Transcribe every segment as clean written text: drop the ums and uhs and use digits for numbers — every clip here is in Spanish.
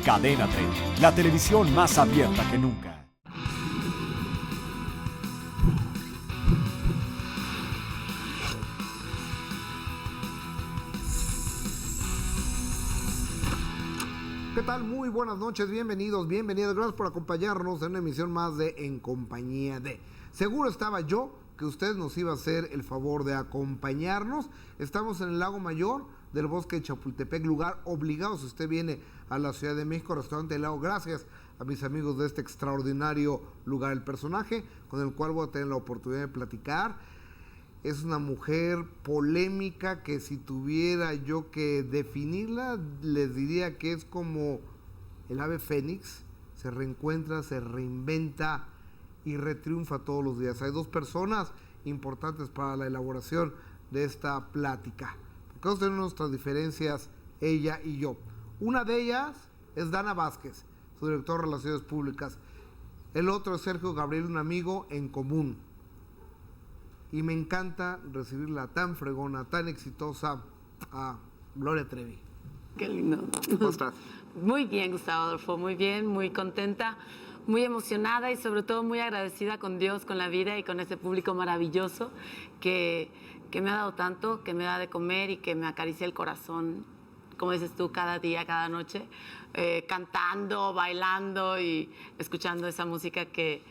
Cadena 30, la televisión más abierta que nunca. ¿Qué tal? Muy buenas noches, bienvenidos, gracias por acompañarnos en una emisión más de En Compañía de. Seguro estaba yo que usted nos iba a hacer el favor de acompañarnos. Estamos en el Lago Mayor del Bosque de Chapultepec, lugar obligado si usted viene a la Ciudad de México, restaurante El Lago. Gracias a mis amigos de este extraordinario lugar. El personaje con el cual voy a tener la oportunidad de platicar es una mujer polémica que si tuviera yo que definirla, les diría que es como el ave fénix, se reencuentra, se reinventa y retriunfa todos los días. Hay dos personas importantes para la elaboración de esta plática, porque vamos a tener nuestras diferencias, ella y yo. Una de ellas es Dana Vázquez, su director de Relaciones Públicas. El otro es Sergio Gabriel, un amigo en común. Y me encanta recibirla tan fregona, tan exitosa, a Gloria Trevi. Qué lindo. ¿Cómo estás? Muy bien, Gustavo Adolfo, muy bien, muy contenta, muy emocionada y sobre todo muy agradecida con Dios, con la vida y con ese público maravilloso que me ha dado tanto, que me da de comer y que me acaricia el corazón, como dices tú, cada día, cada noche, cantando, bailando y escuchando esa música que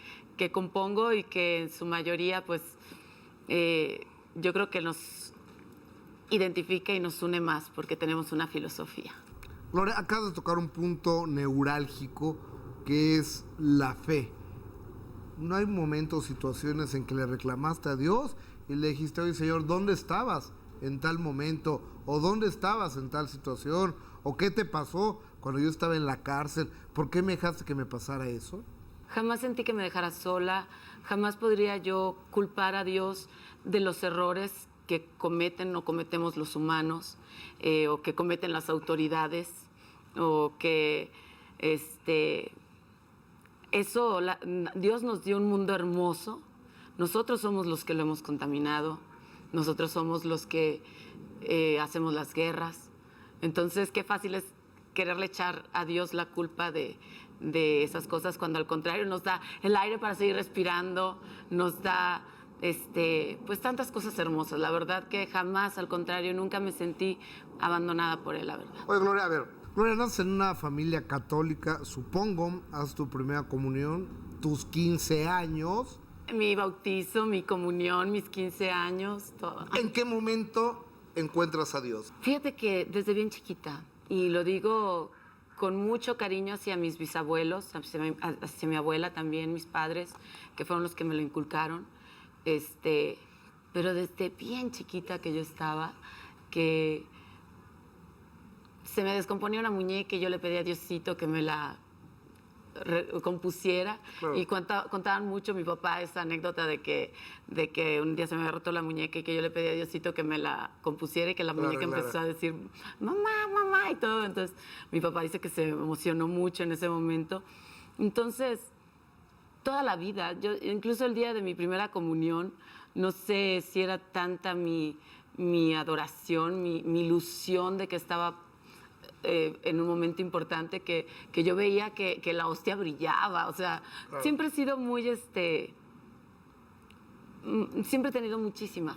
compongo y que en su mayoría, pues, yo creo que nos identifica y nos une más porque tenemos una filosofía. Gloria, acabas de tocar un punto neurálgico que es la fe. ¿No hay momentos, situaciones en que le reclamaste a Dios y le dijiste, oye Señor, ¿dónde estabas en tal momento? ¿O dónde estabas en tal situación? ¿O qué te pasó cuando yo estaba en la cárcel? ¿Por qué me dejaste que me pasara eso? Jamás sentí que me dejara sola, jamás podría yo culpar a Dios de los errores que cometen o cometemos los humanos, o que cometen las autoridades, o que Dios nos dio un mundo hermoso, nosotros somos los que lo hemos contaminado, nosotros somos los que hacemos las guerras, entonces qué fácil es quererle echar a Dios la culpa de esas cosas, cuando al contrario nos da el aire para seguir respirando, nos da pues tantas cosas hermosas. La verdad que jamás, al contrario, nunca me sentí abandonada por él, la verdad. Oye, Gloria, a ver, Gloria, naces en una familia católica, supongo, haces tu primera comunión, tus 15 años. Mi bautizo, mi comunión, mis 15 años, todo. ¿En qué momento encuentras a Dios? Fíjate que desde bien chiquita, y lo digo con mucho cariño hacia mis bisabuelos, hacia mi abuela también, mis padres, que fueron los que me lo inculcaron, pero desde bien chiquita que yo estaba, que se me descomponía una muñeca y yo le pedía a Diosito que me la compusiera. Claro. Y contaban mucho mi papá esa anécdota de que un día se me había roto la muñeca y que yo le pedí a Diosito que me la compusiera y que la muñeca empezó a decir mamá, mamá y todo. Entonces mi papá dice que se emocionó mucho en ese momento. Entonces toda la vida, yo incluso el día de mi primera comunión, no sé si era tanta mi adoración, mi ilusión de que estaba en un momento importante que yo veía que la hostia brillaba, o sea, claro. Siempre he sido muy, siempre he tenido muchísima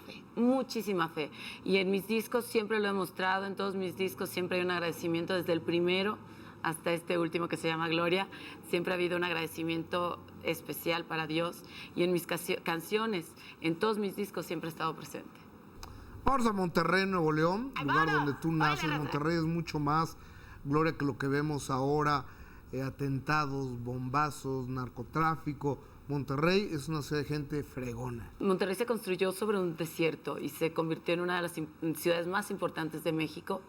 fe, y en mis discos siempre lo he mostrado, en todos mis discos siempre hay un agradecimiento, desde el primero hasta este último que se llama Gloria, siempre ha habido un agradecimiento especial para Dios, y en mis canciones, en todos mis discos siempre he estado presente. Vamos a Monterrey, Nuevo León, lugar donde tú naces. Monterrey es mucho más, Gloria, que lo que vemos ahora, atentados, bombazos, narcotráfico. Monterrey es una ciudad de gente fregona. Monterrey se construyó sobre un desierto y se convirtió en una de las ciudades más importantes de México.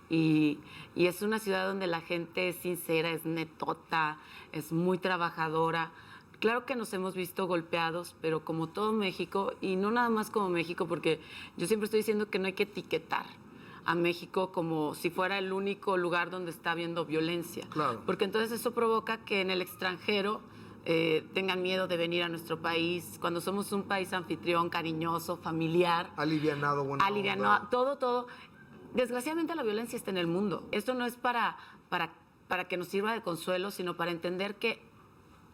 Y es una ciudad donde la gente es sincera, es netota, es muy trabajadora. Claro que nos hemos visto golpeados, pero como todo México, y no nada más como México, porque yo siempre estoy diciendo que no hay que etiquetar a México como si fuera el único lugar donde está habiendo violencia. Claro. Porque entonces eso provoca que en el extranjero tengan miedo de venir a nuestro país, cuando somos un país anfitrión, cariñoso, familiar. Alivianado, bueno. Alivianado, todo. Desgraciadamente la violencia está en el mundo. Esto no es para para que nos sirva de consuelo, sino para entender que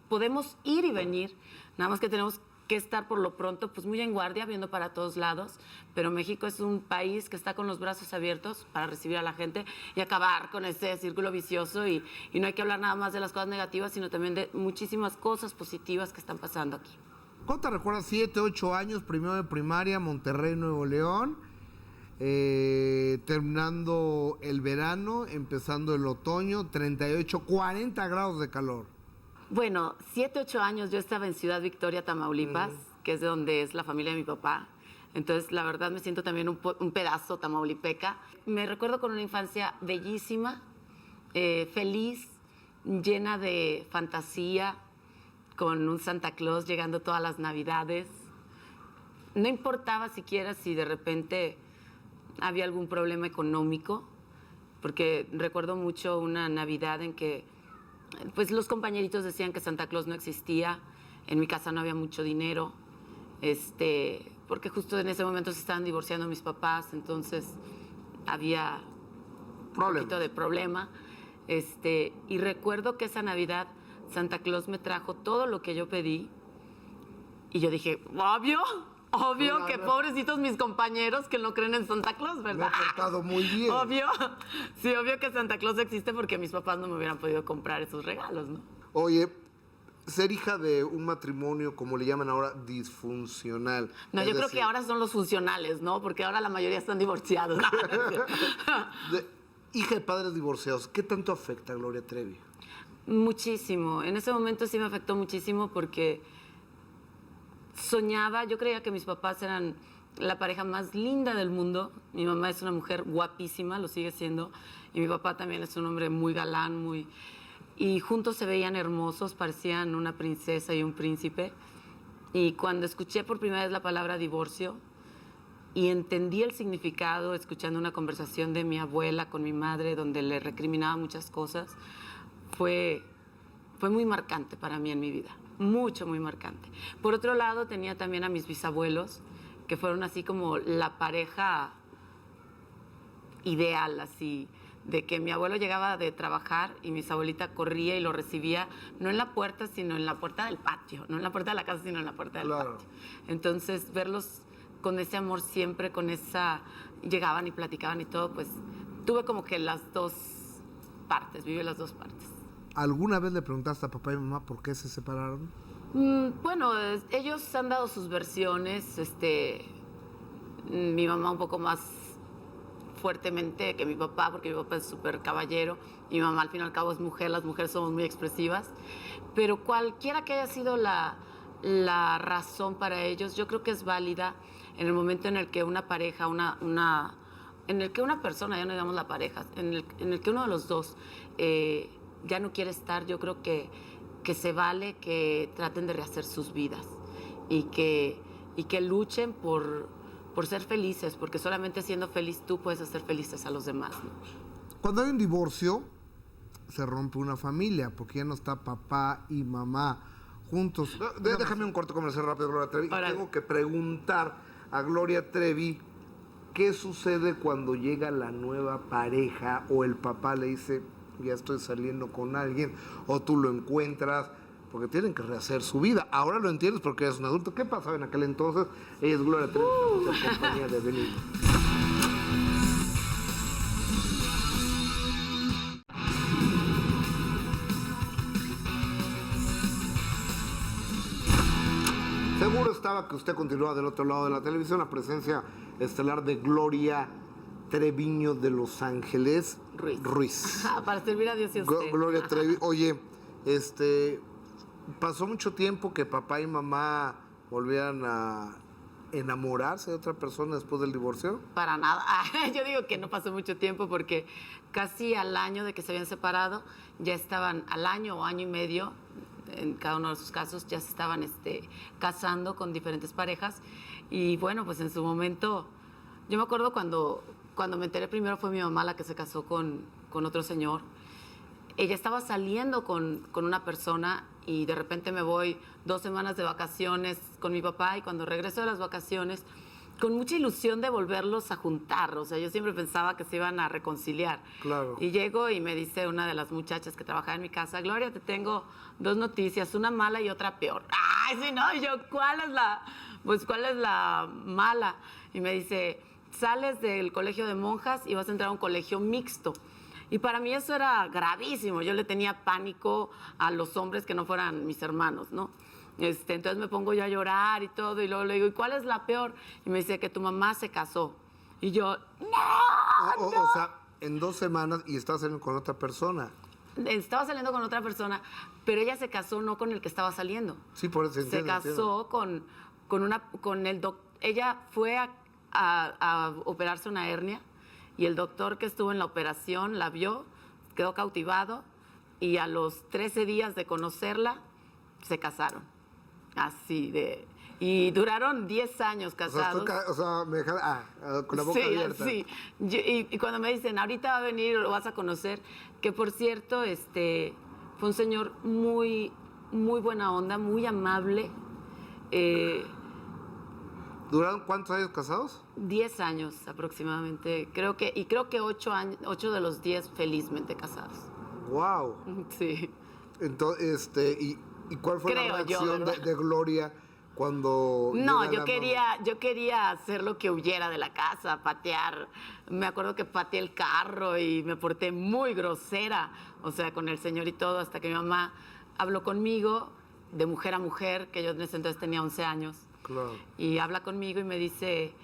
podemos ir y venir, nada más que tenemos que estar por lo pronto pues muy en guardia, viendo para todos lados, pero México es un país que está con los brazos abiertos para recibir a la gente y acabar con ese círculo vicioso y no hay que hablar nada más de las cosas negativas, sino también de muchísimas cosas positivas que están pasando aquí. ¿Cuánto te recuerdas? 7, 8 años, primero de primaria, Monterrey, Nuevo León, terminando el verano, empezando el otoño, 38, 40 grados de calor. Bueno, 7, 8 años yo estaba en Ciudad Victoria, Tamaulipas, que es de donde es la familia de mi papá. Entonces, la verdad, me siento también un pedazo tamaulipeca. Me recuerdo con una infancia bellísima, feliz, llena de fantasía, con un Santa Claus llegando todas las Navidades. No importaba siquiera si de repente había algún problema económico, porque recuerdo mucho una Navidad en que pues los compañeritos decían que Santa Claus no existía, en mi casa no había mucho dinero, porque justo en ese momento se estaban divorciando mis papás, entonces había un poquito de problema. Y recuerdo que esa Navidad Santa Claus me trajo todo lo que yo pedí y yo dije, obvio que pobrecitos mis compañeros que no creen en Santa Claus, ¿verdad? Me ha portado muy bien. Obvio, sí, obvio que Santa Claus existe porque mis papás no me hubieran podido comprar esos regalos, ¿no? Oye, ser hija de un matrimonio, como le llaman ahora, disfuncional. No, yo creo que ahora son los funcionales, ¿no? Porque ahora la mayoría están divorciados. Hija de padres divorciados, ¿qué tanto afecta a Gloria Trevi? Muchísimo. En ese momento sí me afectó muchísimo porque soñaba, yo creía que mis papás eran la pareja más linda del mundo. Mi mamá es una mujer guapísima, lo sigue siendo, y mi papá también es un hombre muy galán, y juntos se veían hermosos, parecían una princesa y un príncipe. Y cuando escuché por primera vez la palabra divorcio y entendí el significado escuchando una conversación de mi abuela con mi madre donde le recriminaba muchas cosas, fue muy marcante para mí en mi vida, muy marcante. Por otro lado, tenía también a mis bisabuelos, que fueron así como la pareja ideal, así, de que mi abuelo llegaba de trabajar y mi bisabuelita corría y lo recibía, no en la puerta, sino en la puerta del patio, no en la puerta de la casa, sino en la puerta del patio. Entonces, verlos con ese amor siempre, con esa... llegaban y platicaban y todo, pues tuve como que las dos partes, viví las dos partes. ¿Alguna vez le preguntaste a papá y mamá por qué se separaron? Bueno, ellos han dado sus versiones, mi mamá un poco más fuertemente que mi papá, porque mi papá es súper caballero, y mi mamá al fin y al cabo es mujer, las mujeres somos muy expresivas, pero cualquiera que haya sido la razón para ellos, yo creo que es válida en el momento en el que una pareja, en el que una persona, ya no digamos la pareja, en el que uno de los dos ya no quiere estar. Yo creo que se vale que traten de rehacer sus vidas y que luchen por ser felices, porque solamente siendo feliz tú puedes hacer felices a los demás, ¿no? Cuando hay un divorcio, se rompe una familia, porque ya no está papá y mamá juntos. Déjame un corto comercial rápido, Gloria Trevi. Tengo que preguntar a Gloria Trevi qué sucede cuando llega la nueva pareja o el papá le dice, ya estoy saliendo con alguien, o tú lo encuentras, porque tienen que rehacer su vida. Ahora lo entiendes porque eres un adulto. ¿Qué pasaba en aquel entonces? Ella es Gloria Trevi, en compañía de Benito. Seguro estaba que usted continuaba del otro lado de la televisión, la presencia estelar de Gloria Treviño de Los Ángeles Ruiz. Para servir a Dios y a usted. Gloria Trevi. Oye, pasó mucho tiempo que papá y mamá volvieran a enamorarse de otra persona después del divorcio. Para nada. Yo digo que no pasó mucho tiempo porque casi al año de que se habían separado, ya estaban al año o año y medio, en cada uno de sus casos, ya se estaban casando con diferentes parejas. Y bueno, pues en su momento, yo me acuerdo cuando me enteré, primero fue mi mamá la que se casó con otro señor. Ella estaba saliendo con una persona y de repente me voy 2 semanas de vacaciones con mi papá, y cuando regreso de las vacaciones con mucha ilusión de volverlos a juntar. O sea, yo siempre pensaba que se iban a reconciliar. Claro. Y llego y me dice una de las muchachas que trabajaba en mi casa, Gloria, te tengo 2 noticias, una mala y otra peor. Ay, sí, no, y yo, ¿cuál es la mala? Y me dice, sales del colegio de monjas y vas a entrar a un colegio mixto. Y para mí eso era gravísimo. Yo le tenía pánico a los hombres que no fueran mis hermanos, ¿no? Entonces me pongo yo a llorar y todo, y luego le digo, ¿y cuál es la peor? Y me dice que tu mamá se casó. Y yo, ¡no! O sea, en 2 semanas y estás saliendo con otra persona. Estaba saliendo con otra persona, pero ella se casó no con el que estaba saliendo. Sí, por eso Se casó con el doctor. Ella fue a operarse una hernia y el doctor que estuvo en la operación la vio, quedó cautivado y a los 13 días de conocerla se casaron. Así de... Y duraron 10 años casados. Me deja con la boca abierta. Sí, y cuando me dicen, ahorita va a venir, lo vas a conocer, que por cierto, fue un señor muy, muy buena onda, muy amable. ¿Duraron cuántos años casados? 10 años aproximadamente. Creo que 8 de los 10 felizmente casados. Wow. Sí. Entonces, ¿y cuál fue Creo la yo, reacción ¿verdad? de Gloria cuando No, llega yo quería hacer lo que huyera de la casa, patear. Me acuerdo que pateé el carro y me porté muy grosera, o sea, con el señor y todo, hasta que mi mamá habló conmigo de mujer a mujer, que yo en ese entonces tenía 11 años. Claro. Y habla conmigo y me dice,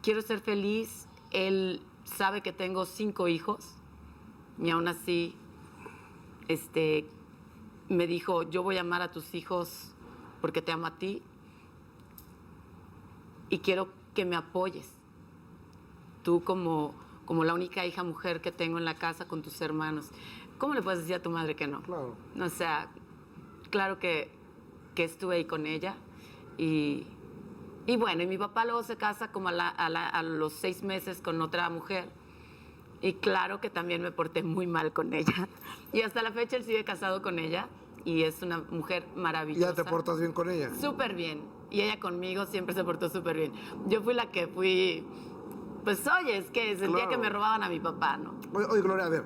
quiero ser feliz. Él sabe que tengo 5 hijos y aún así, me dijo, yo voy a amar a tus hijos porque te amo a ti y quiero que me apoyes. Tú como la única hija mujer que tengo en la casa con tus hermanos. ¿Cómo le puedes decir a tu madre que no? Claro. O sea, claro que estuve ahí con ella y bueno, y mi papá luego se casa como a los 6 meses con otra mujer y claro que también me porté muy mal con ella y hasta la fecha él sigue casado con ella y es una mujer maravillosa. ¿Ya te portas bien con ella? Súper bien. Y ella conmigo siempre se portó súper bien. Yo fui la que fui... Pues oye, es que sentía que me robaban a mi papá, ¿no? Oye, Gloria, a ver.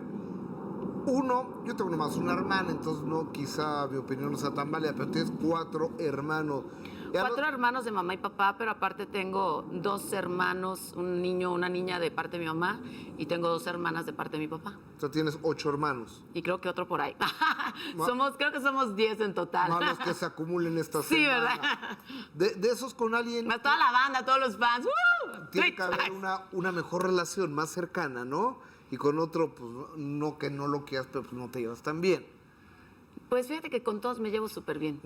Yo tengo nomás una hermana, entonces no, quizá mi opinión no sea tan válida, pero tienes 4 hermanos. 4 hermanos de mamá y papá, pero aparte tengo 2 hermanos, un niño, una niña de parte de mi mamá, y tengo 2 hermanas de parte de mi papá. O sea, tienes 8 hermanos. Y creo que otro por ahí. Creo que somos 10 en total. Más los que se acumulen esta Sí, semana. ¿verdad? De esos con alguien... Más toda la banda, todos los fans. Tiene que haber una mejor relación, más cercana, ¿no? Y con otro, pues, no que no lo quieras, pero pues no te llevas tan bien. Pues fíjate que con todos me llevo súper bien.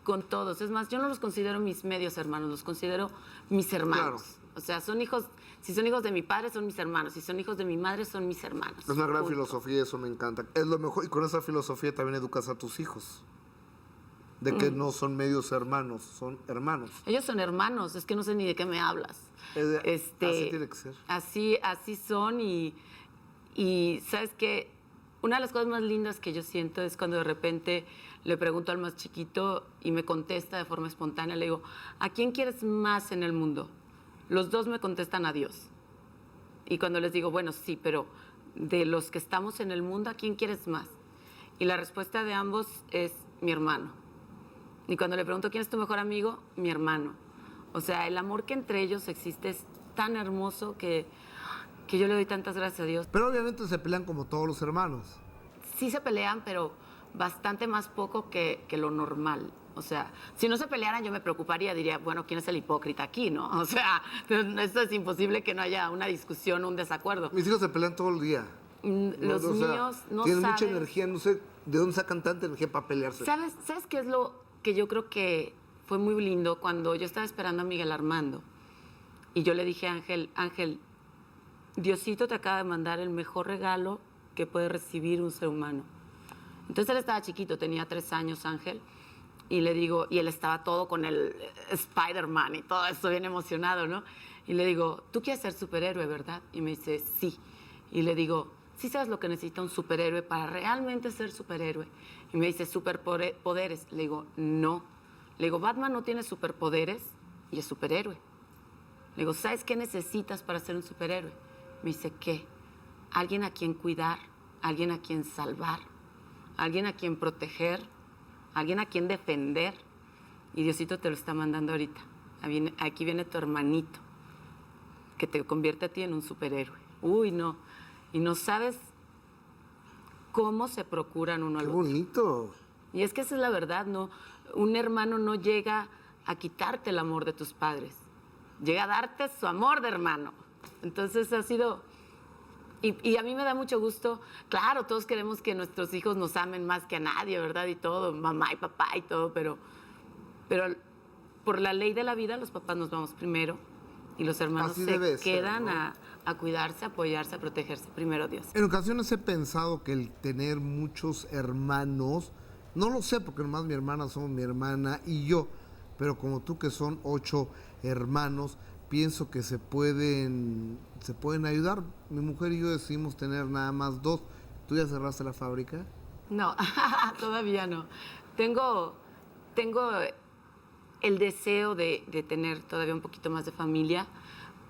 Con todos. Es más, yo no los considero mis medios hermanos, los considero mis hermanos. Claro. O sea, si son hijos de mi padre, son mis hermanos. Si son hijos de mi madre, son mis hermanos. Es una gran Punto. filosofía, eso me encanta. Es lo mejor, y con esa filosofía también educas a tus hijos. De que no son medios hermanos, son hermanos. Ellos son hermanos, es que no sé ni de qué me hablas. Así tiene que ser. Así son y ¿sabes qué? Una de las cosas más lindas que yo siento es cuando de repente le pregunto al más chiquito y me contesta de forma espontánea. Le digo, ¿a quién quieres más en el mundo? Los 2 me contestan a Dios. Y cuando les digo, bueno, sí, pero de los que estamos en el mundo, ¿a quién quieres más? Y la respuesta de ambos es mi hermano. Y cuando le pregunto, ¿quién es tu mejor amigo? Mi hermano. O sea, el amor que entre ellos existe es tan hermoso que yo le doy tantas gracias a Dios. Pero obviamente se pelean como todos los hermanos. Sí se pelean, pero bastante más poco que lo normal. O sea, si no se pelearan yo me preocuparía, diría, bueno, ¿quién es el hipócrita aquí, no? O sea, esto es imposible que no haya una discusión, un desacuerdo. Mis hijos se pelean todo el día. Los míos no tienen sabes... mucha energía, no sé de dónde sacan tanta energía para pelearse. ¿Sabes qué es lo que yo creo que fue muy lindo? Cuando yo estaba esperando a Miguel Armando y yo le dije a Ángel, Diosito te acaba de mandar el mejor regalo que puede recibir un ser humano. Entonces él estaba chiquito, tenía 3 años, Ángel, y le digo, y él estaba todo con el Spider-Man y todo eso bien emocionado, ¿no? Y le digo, tú quieres ser superhéroe, ¿verdad? Y me dice, sí. Y le digo, ¿sí sabes lo que necesita un superhéroe para realmente ser superhéroe? Y me dice, superpoderes. Le digo, no. Le digo, Batman no tiene superpoderes y es superhéroe. Le digo, ¿sabes qué necesitas para ser un superhéroe? Me dice, ¿qué? Alguien a quien cuidar, alguien a quien salvar, alguien a quien proteger, alguien a quien defender. Y Diosito te lo está mandando ahorita. Aquí viene tu hermanito, que te convierte a ti en un superhéroe. Uy, no. Y no sabes cómo se procuran uno al Qué otro. bonito. Y es que esa es la verdad, ¿no? Un hermano no llega a quitarte el amor de tus padres. Llega a darte su amor de hermano. Entonces ha sido... Y a mí me da mucho gusto. Claro, todos queremos que nuestros hijos nos amen más que a nadie, ¿verdad? Y todo, mamá y papá y todo, pero por la ley de la vida los papás nos vamos primero y los hermanos Así se debe ser, quedan ¿no? a cuidarse, a apoyarse, a protegerse. Primero Dios. En ocasiones he pensado que el tener muchos hermanos, no lo sé porque nomás mi hermana somos mi hermana y yo, pero como tú que son 8 hermanos, pienso que se pueden ayudar. Mi mujer y yo decidimos tener nada más 2. ¿Tú ya cerraste la fábrica? No, todavía no. Tengo el deseo de tener todavía un poquito más de familia,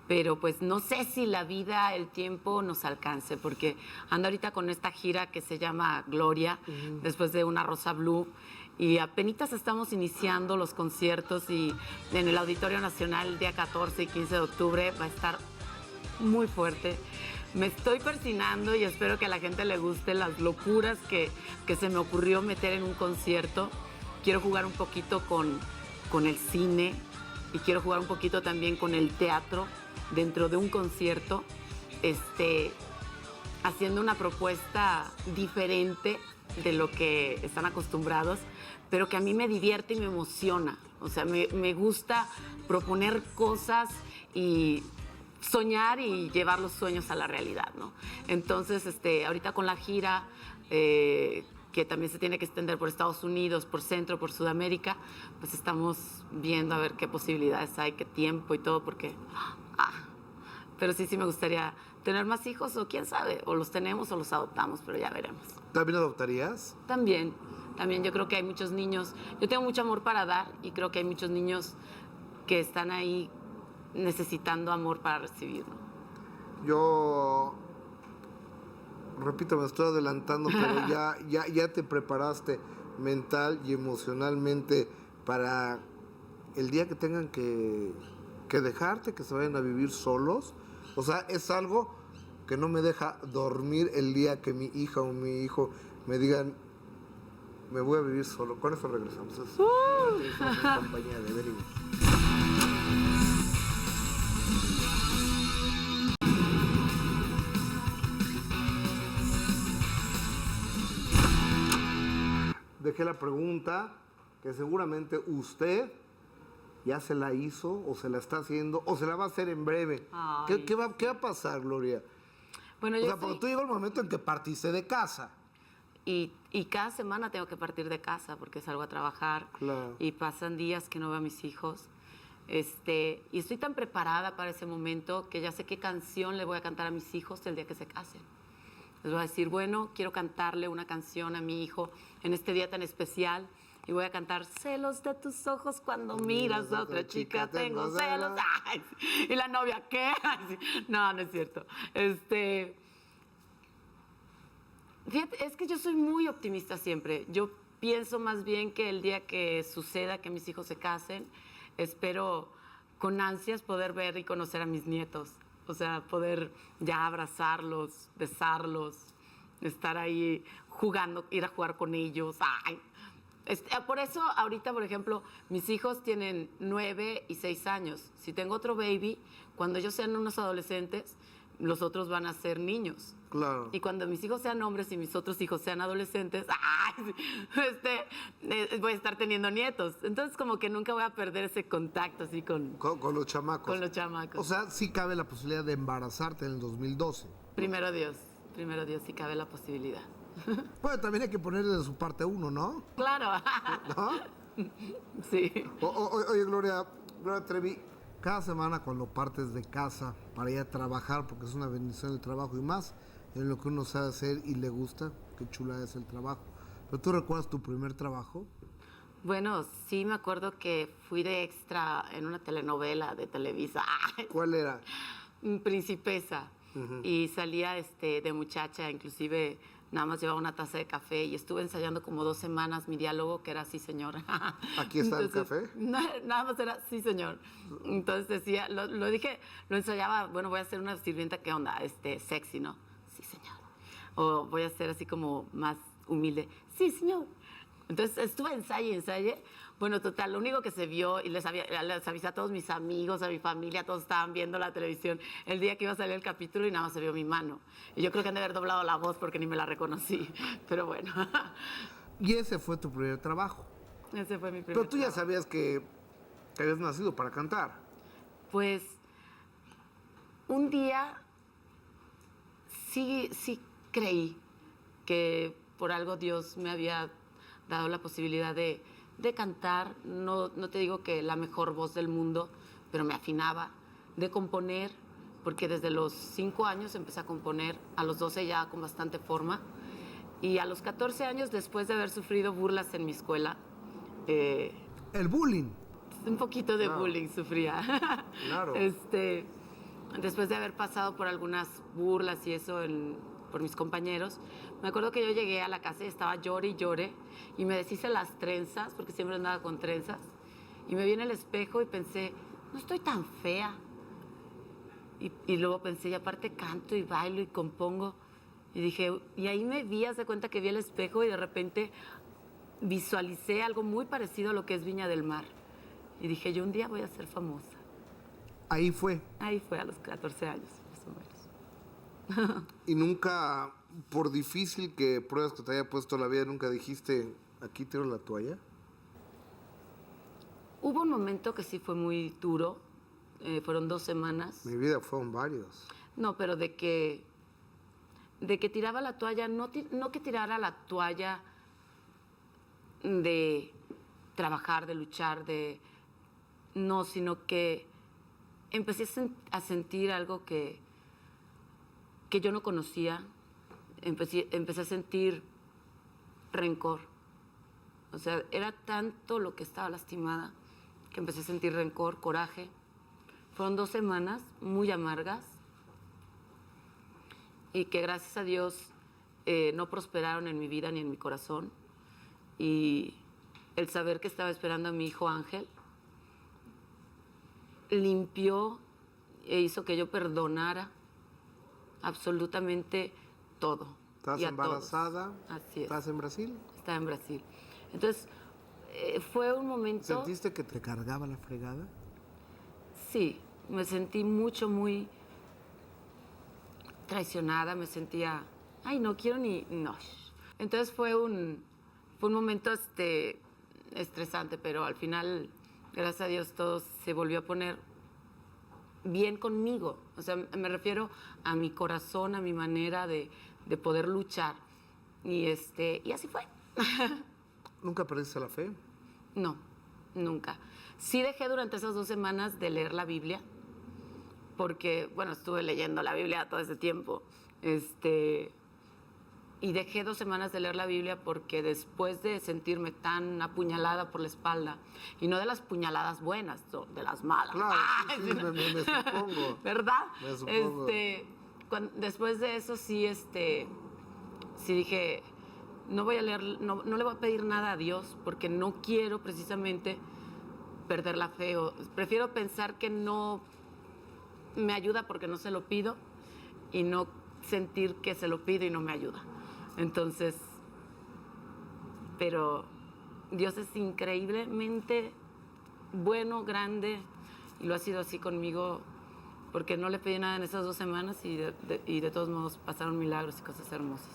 pero pues no sé si la vida, el tiempo nos alcance, porque ando ahorita con esta gira que se llama Gloria, después de Una Rosa Blue, y apenas estamos iniciando los conciertos y en el Auditorio Nacional el día 14 y 15 de octubre va a estar muy fuerte. Me estoy persinando y espero que a la gente le guste las locuras que se me ocurrió meter en un concierto. Quiero jugar un poquito con el cine y quiero jugar un poquito también con el teatro dentro de un concierto, haciendo una propuesta diferente de lo que están acostumbrados, pero que a mí me divierte y me emociona. O sea, me gusta proponer cosas y soñar y llevar los sueños a la realidad, ¿no? Entonces, ahorita con la gira, que también se tiene que extender por Estados Unidos, por Centro, por Sudamérica, pues estamos viendo a ver qué posibilidades hay, qué tiempo y todo, porque... pero sí me gustaría tener más hijos, o quién sabe, o los tenemos o los adoptamos, pero ya veremos. ¿También adoptarías? También yo creo que hay muchos niños, yo tengo mucho amor para dar y creo que hay muchos niños que están ahí necesitando amor para recibirlo. Yo, repito, me estoy adelantando, pero ya te preparaste mental y emocionalmente para el día que tengan que dejarte, que se vayan a vivir solos. O sea, es algo que no me deja dormir el día que mi hija o mi hijo me digan, me voy a vivir solo. Con eso regresamos. Estamos en compañía de Very Good. Dejé la pregunta que seguramente usted ya se la hizo o se la está haciendo o se la va a hacer en breve. ¿Qué va a pasar, Gloria? Bueno, O sea, porque tú llegó el momento en que partiste de casa. Y cada semana tengo que partir de casa porque salgo a trabajar. Claro. Y pasan días que no veo a mis hijos. Y estoy tan preparada para ese momento que ya sé qué canción le voy a cantar a mis hijos el día que se casen. Les voy a decir, bueno, quiero cantarle una canción a mi hijo en este día tan especial. Y voy a cantar, celos de tus ojos cuando miras a otra chica, tengo celos. Ay, ¿y la novia qué? Ay, sí. No, no es cierto. Fíjate, es que yo soy muy optimista siempre. Yo pienso más bien que el día que suceda que mis hijos se casen, espero con ansias poder ver y conocer a mis nietos. O sea, poder ya abrazarlos, besarlos, estar ahí jugando, ir a jugar con ellos. Ay. Por eso ahorita, por ejemplo, mis hijos tienen 9 y 6 años. Si tengo otro baby, cuando ellos sean unos adolescentes, los otros van a ser niños. Claro. Y cuando mis hijos sean hombres y mis otros hijos sean adolescentes, voy a estar teniendo nietos. Entonces, como que nunca voy a perder ese contacto así con Los chamacos. con los chamacos. O sea, sí cabe la posibilidad de embarazarte en el 2012. Primero Dios, si cabe la posibilidad. Bueno, también hay que ponerle de su parte uno, ¿no? Claro. ¿No? Sí. Oye, Gloria Trevi, cada semana cuando partes de casa para ir a trabajar, porque es una bendición el trabajo y más en lo que uno sabe hacer y le gusta, qué chula es el trabajo. ¿Pero tú recuerdas tu primer trabajo? Bueno, sí me acuerdo que fui de extra en una telenovela de Televisa, ¿Cuál era? Principesa, y salía de muchacha, inclusive nada más llevaba una taza de café y estuve ensayando como 2 semanas mi diálogo, que era sí, señor. ¿Aquí está el Entonces, café? nada más era sí, señor. Entonces decía, lo dije, lo ensayaba, bueno, voy a ser una sirvienta, ¿qué onda? Sexy, ¿no? Sí, señor. O voy a ser así como más humilde, sí, señor. Entonces estuve ensaye. Bueno, total, lo único que se vio, y les avisé a todos mis amigos, a mi familia, todos estaban viendo la televisión el día que iba a salir el capítulo y nada más se vio mi mano. Y yo creo que han de haber doblado la voz porque ni me la reconocí. Pero bueno, Y ese fue tu primer trabajo. ese fue mi primer Pero tú ya trabajo. sabías que habías nacido para cantar. Pues un día sí creí que por algo Dios me había dado la posibilidad de cantar. No te digo que la mejor voz del mundo, pero me afinaba. De componer, porque desde los 5 años empecé a componer, a los 12 ya con bastante forma. Y a los 14 años, después de haber sufrido burlas en mi escuela, El bullying. un poquito de Claro. bullying sufría. Claro. Después de haber pasado por algunas burlas y eso por mis compañeros, me acuerdo que yo llegué a la casa y estaba llore y llore y me deshice las trenzas, porque siempre andaba con trenzas, y me vi en el espejo y pensé, no estoy tan fea. Y luego pensé, y aparte canto y bailo y compongo. Y dije, y ahí me vi, haz de cuenta que vi el espejo y de repente visualicé algo muy parecido a lo que es Viña del Mar. Y dije, yo un día voy a ser famosa. Ahí fue. Ahí fue a los 14 años, más o menos. Y nunca, por difícil que pruebas que te haya puesto la vida, nunca dijiste, aquí tiro la toalla. Hubo un momento que sí fue muy duro, fueron 2 semanas. Mi vida fueron varios. No, pero de que tiraba la toalla, no que tirara la toalla de trabajar, de luchar, no, sino que empecé a sentir algo que yo no conocía. Empecé a sentir rencor. O sea, era tanto lo que estaba lastimada que empecé a sentir rencor, coraje. Fueron 2 semanas muy amargas y que gracias a Dios no prosperaron en mi vida ni en mi corazón. Y el saber que estaba esperando a mi hijo Ángel limpió e hizo que yo perdonara absolutamente todo. ¿Estás y a embarazada? todos. Así es. ¿Estás en Brasil? Estaba en Brasil. Entonces, fue un momento... ¿Sentiste que te cargaba la fregada? Sí, me sentí muy traicionada, me sentía, ay, no quiero ni, no. Entonces fue un momento estresante, pero al final, gracias a Dios, todo se volvió a poner bien conmigo. O sea, me refiero a mi corazón, a mi manera de poder luchar. Y así fue. ¿Nunca perdiste la fe? No, nunca. Sí dejé durante esas 2 semanas de leer la Biblia, porque, bueno, estuve leyendo la Biblia todo ese tiempo. Y dejé 2 semanas de leer la Biblia porque después de sentirme tan apuñalada por la espalda, y no de las puñaladas buenas, de las malas. Claro, sí, me supongo. ¿Verdad? Me supongo. Después de eso sí dije, no voy a leer, no le voy a pedir nada a Dios porque no quiero precisamente perder la fe. Prefiero pensar que no me ayuda porque no se lo pido y no sentir que se lo pido y no me ayuda. Entonces, pero Dios es increíblemente bueno, grande, y lo ha sido así conmigo porque no le pedí nada en esas 2 semanas y de todos modos pasaron milagros y cosas hermosas.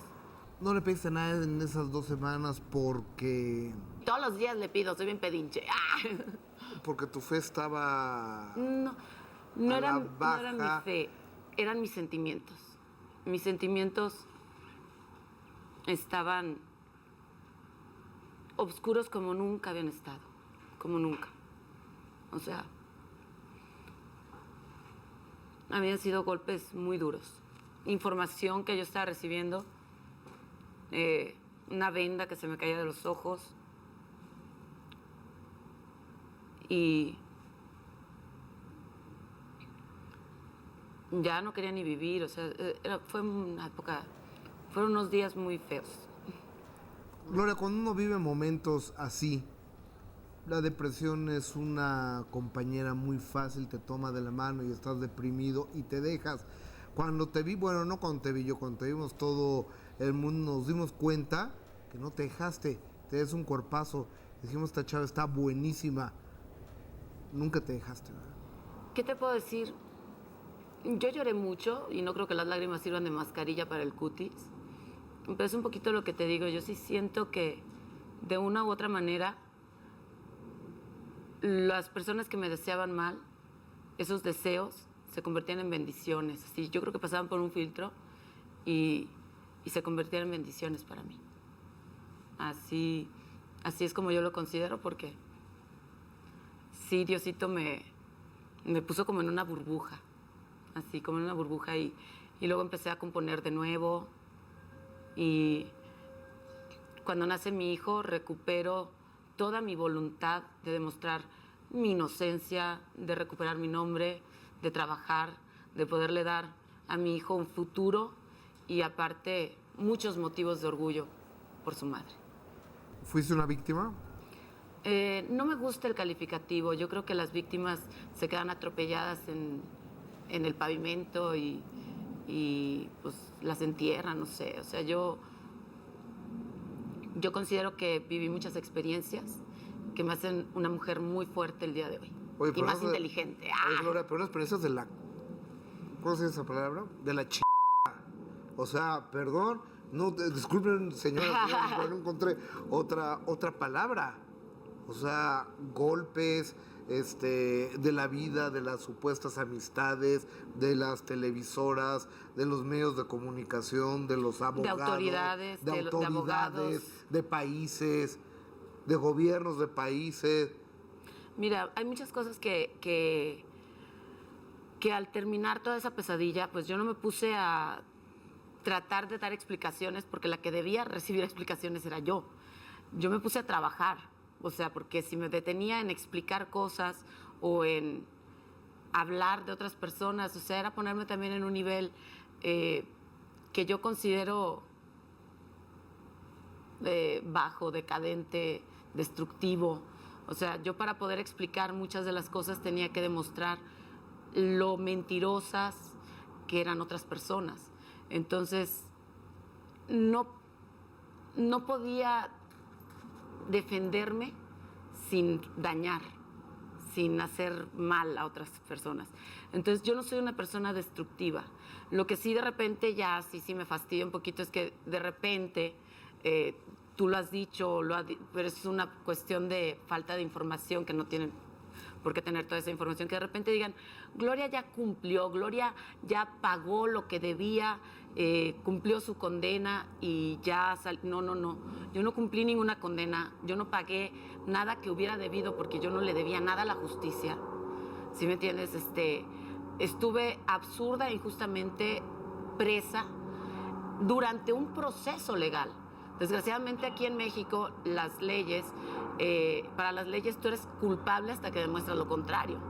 ¿No le pediste nada en esas 2 semanas porque Todos los días le pido, soy bien pedinche. tu fe estaba No a era la mi baja? fe, eran mis sentimientos. Mis sentimientos estaban oscuros como nunca habían estado, como nunca. O sea, habían sido golpes muy duros. Información que yo estaba recibiendo, una venda que se me caía de los ojos, y ya no quería ni vivir, o sea, fue una época, fueron unos días muy feos. Gloria, cuando uno vive momentos así, la depresión es una compañera muy fácil, te toma de la mano y estás deprimido y te dejas. Cuando te vi, bueno, no cuando te vi yo, cuando te vimos todo el mundo, nos dimos cuenta que no te dejaste, te des un cuerpazo. Dijimos, esta chava está buenísima. Nunca te dejaste, ¿verdad? ¿Qué te puedo decir? Yo lloré mucho y no creo que las lágrimas sirvan de mascarilla para el cutis. Pero es un poquito lo que te digo, yo sí siento que de una u otra manera las personas que me deseaban mal, esos deseos se convertían en bendiciones. Así, yo creo que pasaban por un filtro y se convertían en bendiciones para mí. Así es como yo lo considero, porque sí, Diosito me puso como en una burbuja, así como en una burbuja, y luego empecé a componer de nuevo, y cuando nace mi hijo recupero toda mi voluntad de demostrar mi inocencia, de recuperar mi nombre, de trabajar, de poderle dar a mi hijo un futuro y aparte muchos motivos de orgullo por su madre. ¿Fuiste una víctima? No me gusta el calificativo. Yo creo que las víctimas se quedan atropelladas en el pavimento y pues las entierran, no sé. O sea, yo considero que viví muchas experiencias que me hacen una mujer muy fuerte el día de hoy. Oye, y más inteligente. Oye, Gloria, pero unas experiencias de la... ¿Cómo se dice esa palabra? De la ch... O sea, perdón, no, disculpen, señora, pero no encontré otra palabra. O sea, golpes, de la vida, de las supuestas amistades, de las televisoras, de los medios de comunicación, de los abogados, de autoridades, de abogados, de países, de gobiernos de países. Mira, hay muchas cosas que al terminar toda esa pesadilla, pues yo no me puse a tratar de dar explicaciones, porque la que debía recibir explicaciones era yo. Yo me puse a trabajar, o sea, porque si me detenía en explicar cosas o en hablar de otras personas, o sea, era ponerme también en un nivel que yo considero bajo, decadente, destructivo. O sea, yo para poder explicar muchas de las cosas tenía que demostrar lo mentirosas que eran otras personas. Entonces, no podía defenderme sin dañar, sin hacer mal a otras personas. Entonces, yo no soy una persona destructiva. Lo que sí de repente ya, sí me fastidia un poquito, es que de repente, tú lo has dicho, pero es una cuestión de falta de información, que no tienen por qué tener toda esa información, que de repente digan, Gloria ya cumplió, Gloria ya pagó lo que debía, cumplió su condena y ya no, yo no cumplí ninguna condena, yo no pagué nada que hubiera debido, porque yo no le debía nada a la justicia, ¿sí me entiendes? Estuve absurda e injustamente presa durante un proceso legal. Desgraciadamente aquí en México las leyes, para las leyes tú eres culpable hasta que demuestras lo contrario.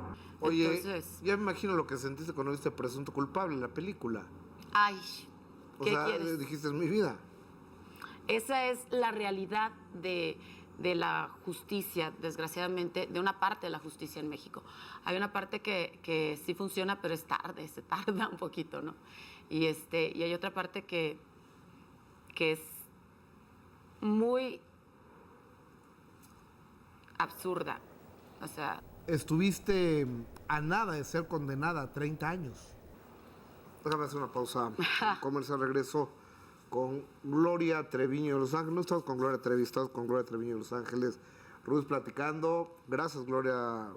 Oye, entonces, ya me imagino lo que sentiste cuando viste Presunto Culpable en la película. ay, O ¿qué sea, quieres? dijiste, es mi vida. Esa es la realidad de la justicia, desgraciadamente, de una parte de la justicia en México. Hay una parte que sí funciona, pero es tarde, se tarda un poquito, ¿no? Y hay otra parte que es muy absurda. O sea, Estuviste a nada de ser condenada a 30 años. Déjame hacer una pausa comercial. Regreso con Gloria Treviño de Los Ángeles. No estamos con Gloria Trevi, estamos con Gloria Treviño de Los Ángeles. Ruiz platicando. Gracias, Gloria,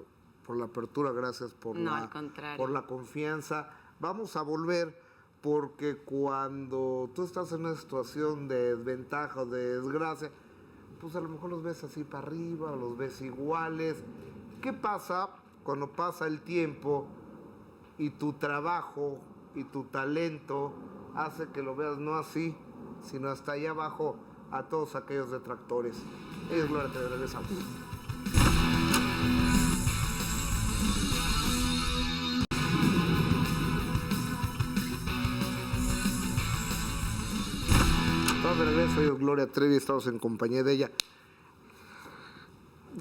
por la apertura. Gracias por, al contrario, por la confianza. Vamos a volver, porque cuando tú estás en una situación de desventaja o de desgracia, pues a lo mejor los ves así para arriba, o los ves iguales. ¿Qué pasa cuando pasa el tiempo y tu trabajo y tu talento hace que lo veas no así, sino hasta allá abajo a todos aquellos detractores? Ella es Gloria Trevi, regresamos. de regreso, soy Gloria Trevi, estamos en compañía de ella.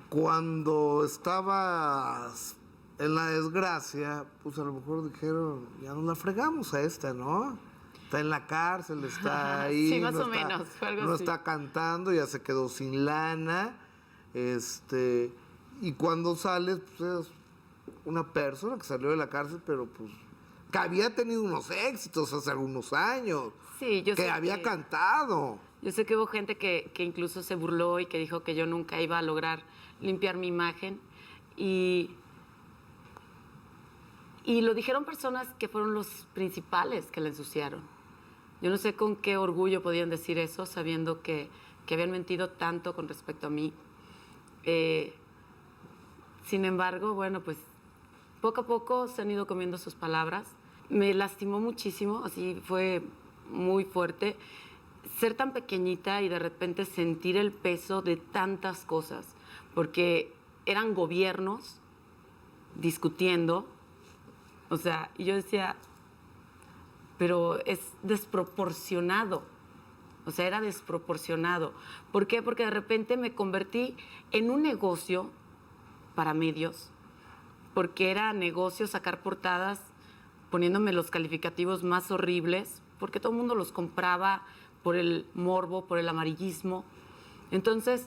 Cuando estabas en la desgracia, pues a lo mejor dijeron, ya nos la fregamos a esta, ¿no? Está en la cárcel, está ahí. Sí, más o menos, fue algo no así. está cantando, ya se quedó sin lana. Y cuando sales, pues es una persona que salió de la cárcel, pero pues que había tenido unos éxitos hace algunos años. Sí, yo que sé había cantado. Yo sé que hubo gente que incluso se burló y que dijo que yo nunca iba a lograr limpiar mi imagen. Y lo dijeron personas que fueron los principales que la ensuciaron. Yo no sé con qué orgullo podían decir eso, sabiendo que habían mentido tanto con respecto a mí. Sin embargo, bueno, pues poco a poco se han ido comiendo sus palabras. Me lastimó muchísimo, así fue muy fuerte. Ser tan pequeñita y de repente sentir el peso de tantas cosas, porque eran gobiernos discutiendo, o sea, y yo decía, pero es desproporcionado, o sea, era desproporcionado. ¿Por qué? Porque de repente me convertí en un negocio para medios, porque era negocio sacar portadas poniéndome los calificativos más horribles, porque todo el mundo los compraba por el morbo, por el amarillismo. Entonces,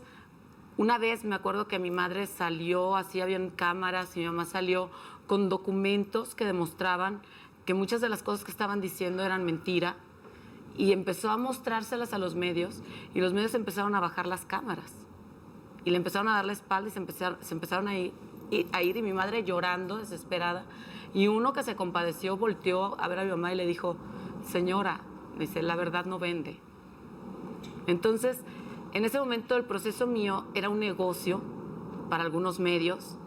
una vez me acuerdo que mi madre salió, así habían cámaras, y mi mamá salió con documentos que demostraban que muchas de las cosas que estaban diciendo eran mentira, y empezó a mostrárselas a los medios, y los medios empezaron a bajar las cámaras, y le empezaron a dar la espalda, y se empezaron a ir, y mi madre llorando, desesperada, y uno que se compadeció volteó a ver a mi mamá y le dijo, señora, dice, la verdad no vende. Entonces, en ese momento el proceso mío era un negocio para algunos medios,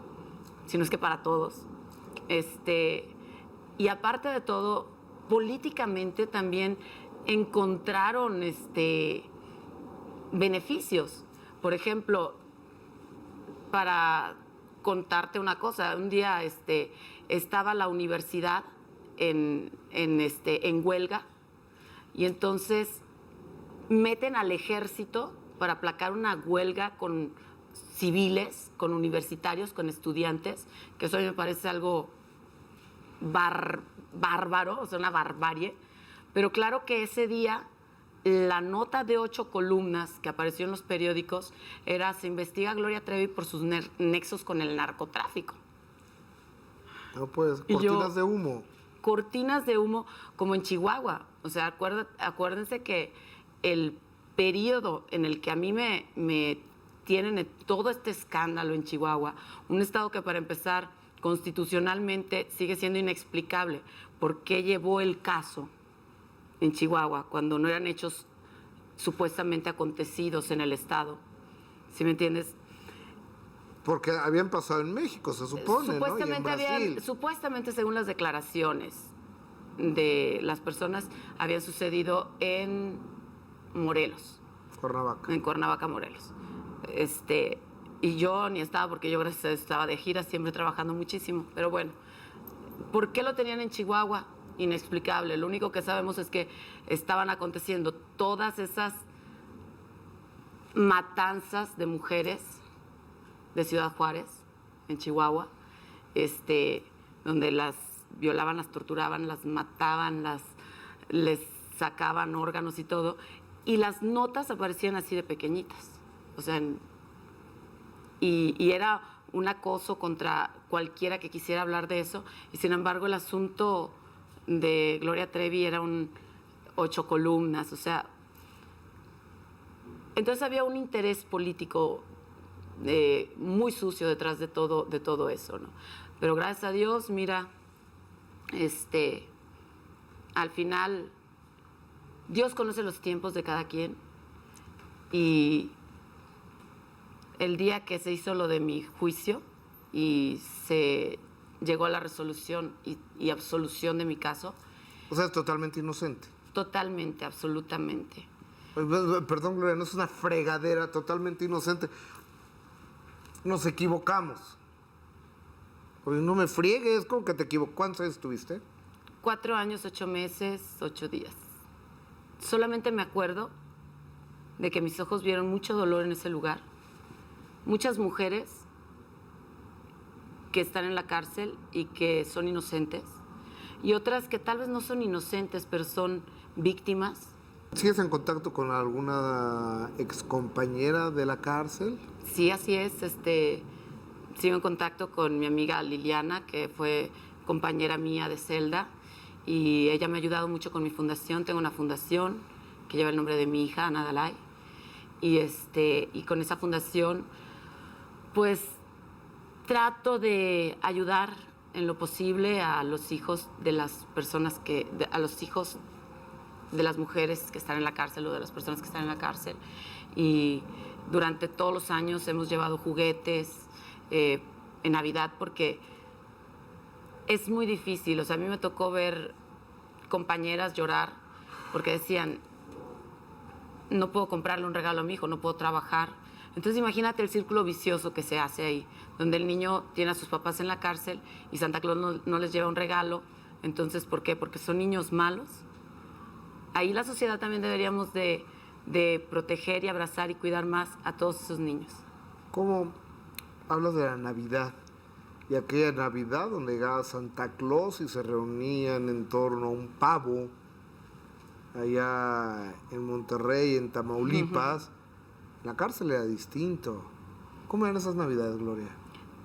si no es que para todos. Y aparte de todo, políticamente también encontraron beneficios. Por ejemplo, para contarte una cosa, un día estaba la universidad en huelga, y entonces meten al ejército para aplacar una huelga con civiles, con universitarios, con estudiantes, que eso a mí me parece algo bárbaro, o sea, una barbarie. Pero claro que ese día la nota de 8 columnas que apareció en los periódicos era: se investiga a Gloria Trevi por sus nexos con el narcotráfico. No, pues, cortinas de humo. Cortinas de humo, como en Chihuahua. O sea, acuérdense que el periodo en el que a mí me tienen todo este escándalo en Chihuahua, un estado que para empezar constitucionalmente sigue siendo inexplicable. ¿Por qué llevó el caso en Chihuahua cuando no eran hechos supuestamente acontecidos en el estado? ¿Sí me entiendes? Porque habían pasado en México, se supone, Supuestamente, ¿no? Y en Brasil. supuestamente, según las declaraciones de las personas, habían sucedido en Morelos. Cuernavaca. En Cuernavaca, Morelos. Y yo ni estaba, porque yo gracias a Dios estaba de gira, siempre trabajando muchísimo. Pero bueno, ¿por qué lo tenían en Chihuahua? Inexplicable. Lo único que sabemos es que estaban aconteciendo todas esas matanzas de mujeres de Ciudad Juárez, en Chihuahua, donde las violaban, las torturaban, las mataban, les sacaban órganos y todo, y las notas aparecían así de pequeñitas. O sea, y era un acoso contra cualquiera que quisiera hablar de eso, y sin embargo el asunto de Gloria Trevi era 8 columnas, o sea, entonces había un interés político muy sucio detrás de todo eso, ¿no? Pero gracias a Dios, mira, al final Dios conoce los tiempos de cada quien, y el día que se hizo lo de mi juicio y se llegó a la resolución y absolución de mi caso. O sea, es totalmente inocente. Totalmente, absolutamente. Perdón, Gloria, no es una fregadera, totalmente inocente. Nos equivocamos. Oye, no me friegues, ¿cómo que te equivoco? ¿Cuántos años tuviste? 4 años, 8 meses, 8 días. Solamente me acuerdo de que mis ojos vieron mucho dolor en ese lugar. Muchas mujeres que están en la cárcel y que son inocentes, y otras que tal vez no son inocentes, pero son víctimas. ¿Sigues en contacto con alguna excompañera de la cárcel? Sí, así es. Sigo en contacto con mi amiga Liliana, que fue compañera mía de celda, y ella me ha ayudado mucho con mi fundación. Tengo una fundación que lleva el nombre de mi hija, Ana Dalai, y con esa fundación, pues, trato de ayudar en lo posible a los hijos de las personas a los hijos de las mujeres que están en la cárcel o de las personas que están en la cárcel. Y durante todos los años hemos llevado juguetes en Navidad, porque es muy difícil. O sea, a mí me tocó ver compañeras llorar porque decían, no puedo comprarle un regalo a mi hijo, no puedo trabajar. Entonces imagínate el círculo vicioso que se hace ahí, donde el niño tiene a sus papás en la cárcel y Santa Claus no les lleva un regalo. Entonces, ¿por qué? Porque son niños malos. Ahí la sociedad también deberíamos de proteger y abrazar y cuidar más a todos esos niños. ¿Cómo hablas de la Navidad? Y aquella Navidad donde llegaba Santa Claus y se reunían en torno a un pavo, allá en Monterrey, en Tamaulipas. La cárcel era distinto. ¿Cómo eran esas Navidades, Gloria?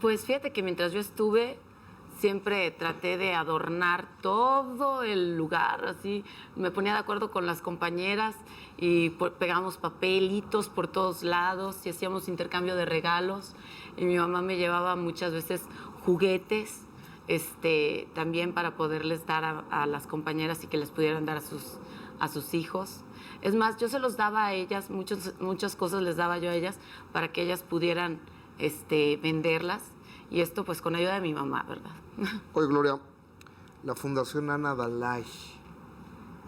Pues fíjate que mientras yo estuve, siempre traté de adornar todo el lugar, así. Me ponía de acuerdo con las compañeras y pegábamos papelitos por todos lados y hacíamos intercambio de regalos. Y mi mamá me llevaba muchas veces juguetes, también para poderles dar a las compañeras y que les pudieran dar a sus hijos. Es más, yo se los daba a ellas, muchas cosas les daba yo a ellas para que ellas pudieran venderlas. Y esto pues con ayuda de mi mamá, ¿verdad? Oye, Gloria, la Fundación Ana Dalai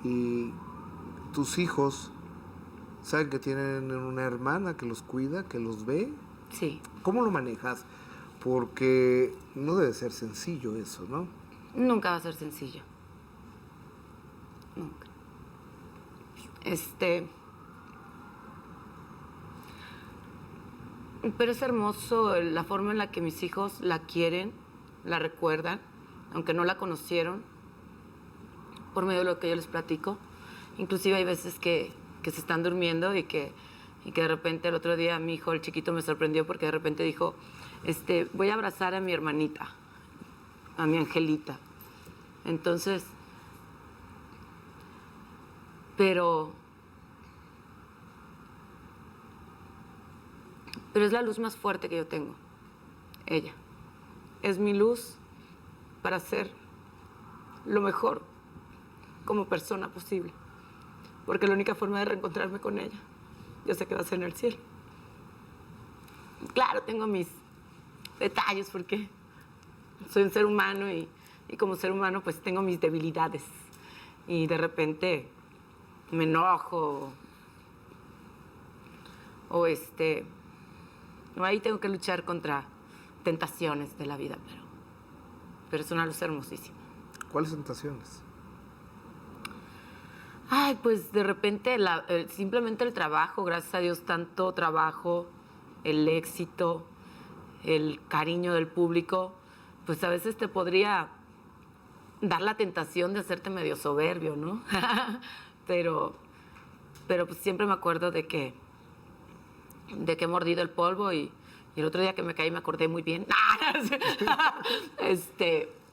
y tus hijos saben que tienen una hermana que los cuida, que los ve. Sí. ¿Cómo lo manejas? Porque no debe ser sencillo eso, ¿no? Nunca va a ser sencillo. Nunca. Pero es hermoso la forma en la que mis hijos la quieren, la recuerdan, aunque no la conocieron, por medio de lo que yo les platico. Inclusive hay veces que se están durmiendo y que de repente el otro día mi hijo, el chiquito, me sorprendió porque de repente dijo, voy a abrazar a mi hermanita, a mi Angelita. Entonces, pero es la luz más fuerte que yo tengo, ella. Es mi luz para ser lo mejor como persona posible, porque la única forma de reencontrarme con ella, yo sé que va a ser en el cielo. Claro, tengo mis detalles porque soy un ser humano y como ser humano pues tengo mis debilidades y de repente me enojo o ahí tengo que luchar contra tentaciones de la vida, pero es una luz hermosísima. ¿Cuáles tentaciones? Ay, pues de repente simplemente el trabajo, gracias a Dios, tanto trabajo, el éxito, el cariño del público, pues a veces te podría dar la tentación de hacerte medio soberbio, ¿no? pero pues siempre me acuerdo de que he mordido el polvo y el otro día que me caí me acordé muy bien.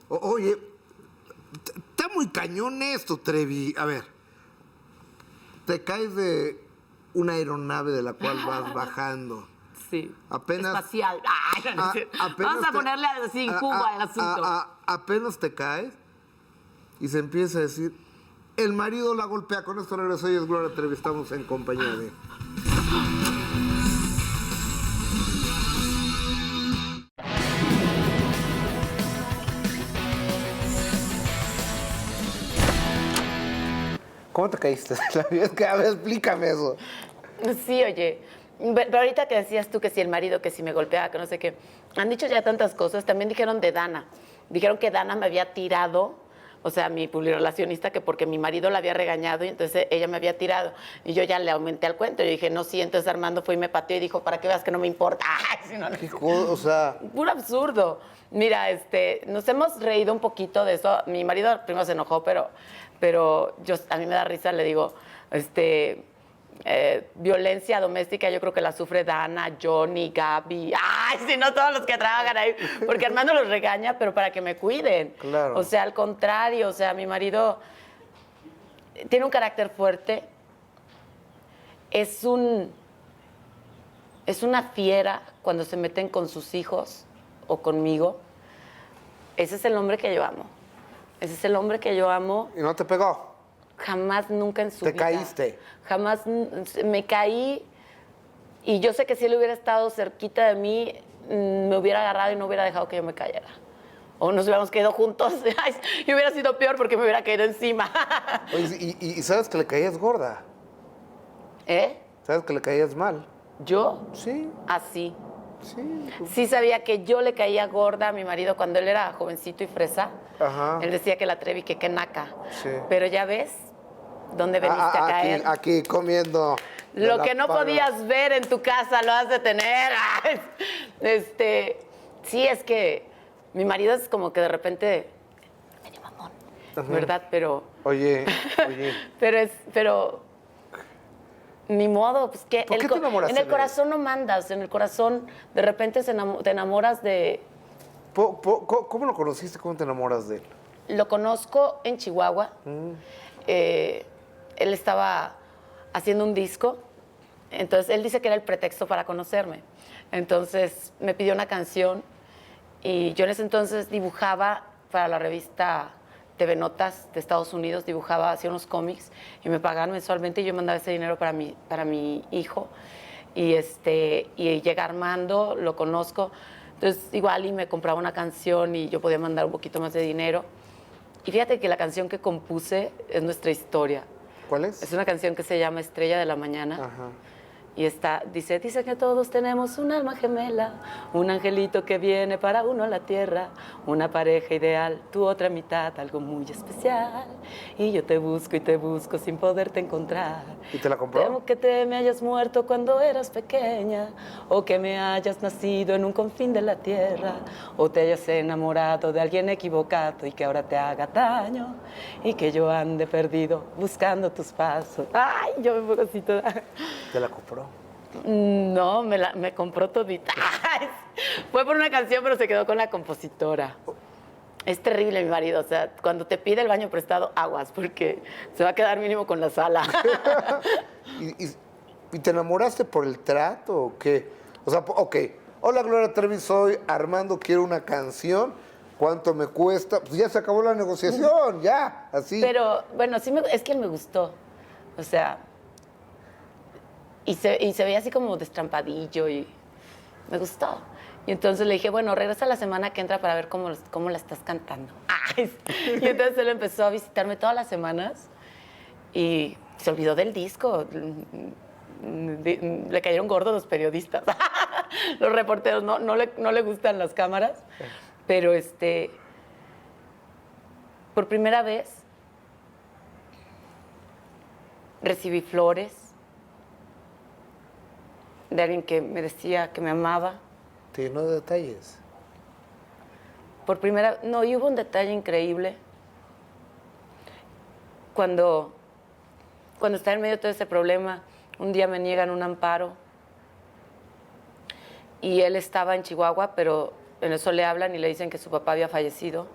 Oye, está muy cañón esto, Trevi. A ver, te caes de una aeronave de la cual vas bajando. Sí. Apenas. Espacial. Vamos a ponerle así en Cuba el asunto. Apenas te caes y se empieza a decir, el marido la golpea. Con esto regreso, hoy es Gloria Trevi, estamos en compañía de... ¿Cómo te caíste? A ver, explícame eso. Sí, oye, pero ahorita que decías tú que si el marido, que si me golpeaba, que no sé qué, han dicho ya tantas cosas. También dijeron de Dana. Dijeron que Dana me había tirado o sea, mi publirelacionista, que porque mi marido la había regañado y entonces ella me había tirado. Y yo ya le aumenté al cuento. Yo dije, no, sí. Entonces Armando fue y me pateó y dijo, para que veas que no me importa. Ay, si no, O sea... puro absurdo. Mira, nos hemos reído un poquito de eso. Mi marido primero se enojó, pero a mí me da risa, le digo, violencia doméstica, yo creo que la sufre Dana, Johnny, Gaby, ay, si no todos los que trabajan ahí, porque Armando los regaña, pero para que me cuiden. Claro. O sea, al contrario, o sea, mi marido tiene un carácter fuerte, es una fiera cuando se meten con sus hijos o conmigo. Ese es el hombre que yo amo. Ese es el hombre que yo amo. ¿Y no te pegó? Jamás, nunca en su vida. ¿Te caíste? Jamás me caí y yo sé que si él hubiera estado cerquita de mí, me hubiera agarrado y no hubiera dejado que yo me cayera. O nos hubiéramos quedado juntos y hubiera sido peor porque me hubiera caído encima. Oye, y sabes que le caías gorda. ¿Eh? ¿Sabes que le caías mal? ¿Yo? Sí. Así. Sí. Sí sabía que yo le caía gorda a mi marido cuando él era jovencito y fresa. Ajá. Él decía que la Trevi, que qué naca. Sí. Pero ya ves dónde veniste a caer. Aquí comiendo. Lo que no podías ver en tu casa lo has de tener. Sí, es que mi marido es como que de repente medio mamón, ¿verdad? Pero Oye. pero ni modo, pues que ¿Por qué te enamoraste en el de corazón no mandas, en el corazón de repente te enamoras de... ¿Cómo lo conociste? ¿Cómo te enamoras de él? Lo conozco en Chihuahua. Él estaba haciendo un disco, entonces él dice que era el pretexto para conocerme. Entonces me pidió una canción y yo en ese entonces dibujaba para la revista TV Notas de Estados Unidos, hacía unos cómics y me pagaban mensualmente y yo mandaba ese dinero para mi hijo. Y llega Armando, lo conozco, entonces igual y me compraba una canción y yo podía mandar un poquito más de dinero. Y fíjate que la canción que compuse es nuestra historia. ¿Cuál es? Es una canción que se llama Estrella de la Mañana. Ajá. Y dice que todos tenemos un alma gemela, un angelito que viene para uno a la tierra, una pareja ideal, tu otra mitad, algo muy especial. Y yo te busco y te busco sin poderte encontrar. ¿Y te la compró? Temo que me hayas muerto cuando eras pequeña, o que me hayas nacido en un confín de la tierra, o te hayas enamorado de alguien equivocado y que ahora te haga daño, y que yo ande perdido buscando tus pasos. Ay, yo me pongo así toda... ¿Te la compró? No, me compró todita. Fue por una canción, pero se quedó con la compositora. Es terrible mi marido, o sea, cuando te pide el baño prestado, aguas, porque se va a quedar mínimo con la sala. ¿Y te enamoraste por el trato o qué? O sea, ok, hola Gloria Trevi, soy Armando, quiero una canción, ¿cuánto me cuesta? Pues ya se acabó la negociación, ya, así. Pero, bueno, sí es que él me gustó, o sea... Y se veía así como destrampadillo y me gustó. Y entonces le dije, bueno, regresa la semana que entra para ver cómo la estás cantando. Y entonces él empezó a visitarme todas las semanas y se olvidó del disco. Le cayeron gordos los periodistas, los reporteros. No le gustan las cámaras, pero por primera vez recibí flores de alguien que me decía que me amaba. ¿Te llenó de detalles? Y hubo un detalle increíble. Cuando estaba en medio de todo ese problema, un día me niegan un amparo y él estaba en Chihuahua, pero en eso le hablan y le dicen que su papá había fallecido.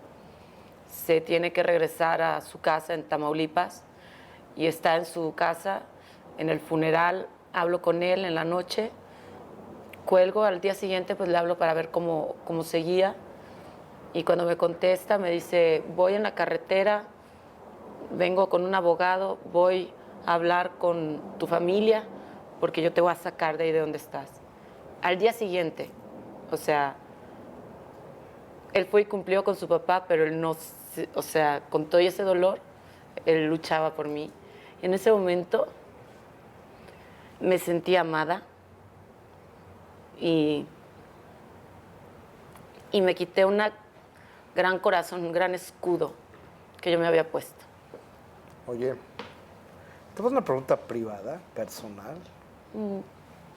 Se tiene que regresar a su casa en Tamaulipas y está en su casa, en el funeral. Hablo con él en la noche, cuelgo, al día siguiente pues le hablo para ver cómo seguía y cuando me contesta me dice, voy en la carretera, vengo con un abogado, voy a hablar con tu familia porque yo te voy a sacar de ahí de donde estás. Al día siguiente, o sea, él fue y cumplió con su papá, pero él no, o sea, con todo ese dolor, él luchaba por mí. Y en ese momento me sentí amada y me quité un gran corazón, un gran escudo que yo me había puesto. Oye, ¿te vas a una pregunta privada, personal?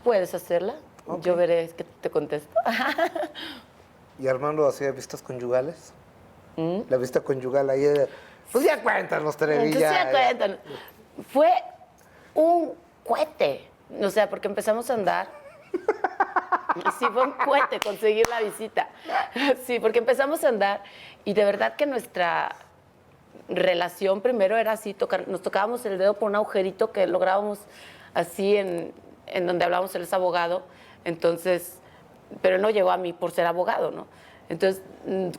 ¿Puedes hacerla? Ok. Yo veré que te contesto. ¿Y Armando hacía vistas conyugales? La vista conyugal ahí, pues ya cuéntanos, Trevi. Entonces ya cuentan. Fue un cohete. O sea, porque empezamos a andar. Sí, fue un cohete conseguir la visita. Sí, porque empezamos a andar y de verdad que nuestra relación primero era así, nos tocábamos el dedo por un agujerito que lográbamos así en donde hablábamos, él es abogado, entonces, pero él no llegó a mí por ser abogado, ¿no? Entonces,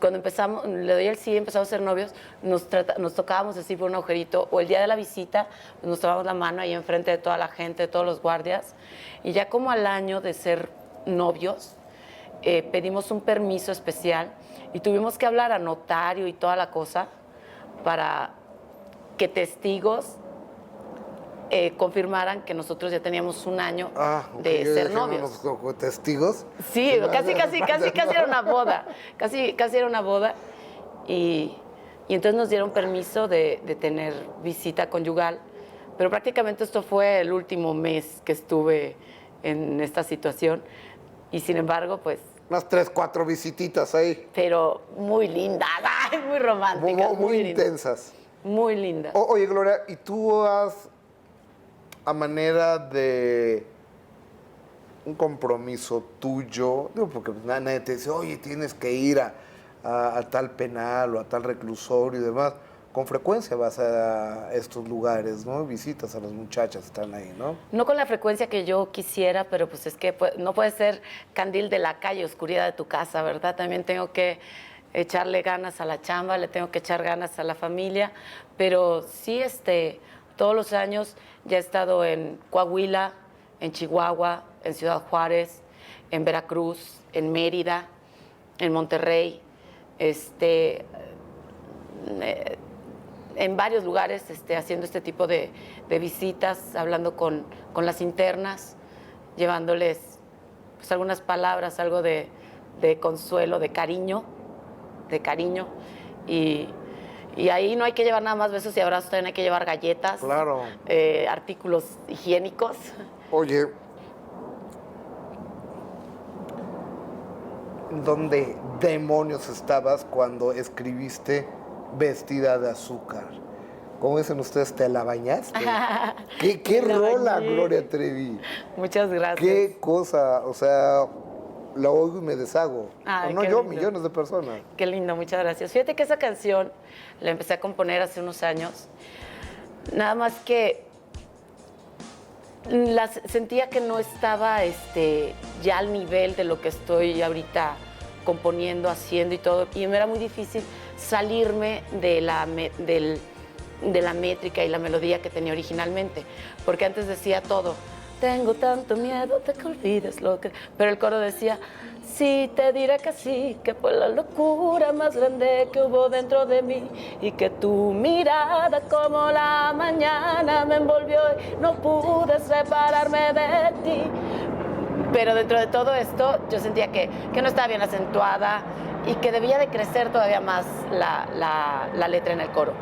cuando empezamos, le doy el sí, empezamos a ser novios, nos tocábamos así por un agujerito, o el día de la visita, pues nos tomábamos la mano ahí enfrente de toda la gente, de todos los guardias, y ya como al año de ser novios, pedimos un permiso especial y tuvimos que hablar a notario y toda la cosa para que testigos confirmaran que nosotros ya teníamos un año de ser novios. ¿Testigos? Sí, casi era una boda. Casi era una boda. Y entonces nos dieron permiso de tener visita conyugal. Pero prácticamente esto fue el último mes que estuve en esta situación. Y sin embargo, pues... Unas 3, 4 visititas ahí. Pero muy lindas, muy románticas. Muy intensas. Muy lindas. Oye, Gloria, ¿y tú has, a manera de un compromiso tuyo, digo, porque nadie te dice, oye, tienes que ir a tal penal o a tal reclusorio y demás, con frecuencia vas a estos lugares, ¿no? Visitas a las muchachas que están ahí, ¿no? No con la frecuencia que yo quisiera, pero pues es que no puede ser candil de la calle, oscuridad de tu casa, ¿verdad? También tengo que echarle ganas a la chamba, le tengo que echar ganas a la familia, pero sí, todos los años ya he estado en Coahuila, en Chihuahua, en Ciudad Juárez, en Veracruz, en Mérida, en Monterrey, en varios lugares haciendo este tipo de visitas, hablando con las internas, llevándoles pues, algunas palabras, algo de consuelo, de cariño, y ahí no hay que llevar nada más besos y abrazos, también hay que llevar galletas, claro, artículos higiénicos. Oye, ¿dónde demonios estabas cuando escribiste Vestida de Azúcar? ¿Cómo dicen ustedes? ¿Te la bañaste? ¿Qué rola, Gloria Trevi? Muchas gracias. Qué cosa, o sea, la oigo y me deshago. Ay, no qué yo, lindo. millones de personas. Qué lindo, muchas gracias. Fíjate que esa canción la empecé a componer hace unos años, nada más que sentía que no estaba ya al nivel de lo que estoy ahorita componiendo, haciendo y todo, y me era muy difícil salirme de la métrica y la melodía que tenía originalmente, porque antes decía todo, tengo tanto miedo de que olvides lo que... Pero el coro decía, sí, te diré que sí, que fue la locura más grande que hubo dentro de mí y que tu mirada como la mañana me envolvió y no pude separarme de ti. Pero dentro de todo esto yo sentía que no estaba bien acentuada y que debía de crecer todavía más la letra en el coro.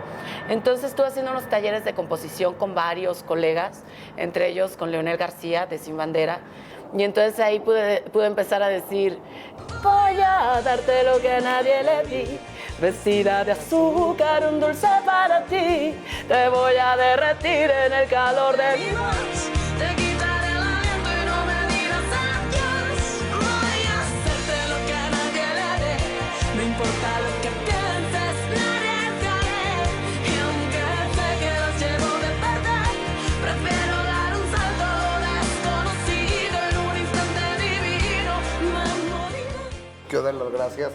Entonces estuve haciendo unos talleres de composición con varios colegas, entre ellos con Leonel García de Sin Bandera, y entonces ahí pude empezar a decir, voy a darte lo que a nadie le di, vestida de azúcar, un dulce para ti, te voy a derretir en el calor de mi voz. Te quitaré el aliento y no me digas adiós, voy a hacerte lo que a nadie le dé, no importa lo que pienses, me arriesgaré, y aunque sé que los llevo de perder, prefiero dar un salto desconocido en un instante divino, me moriré. Quiero dar las gracias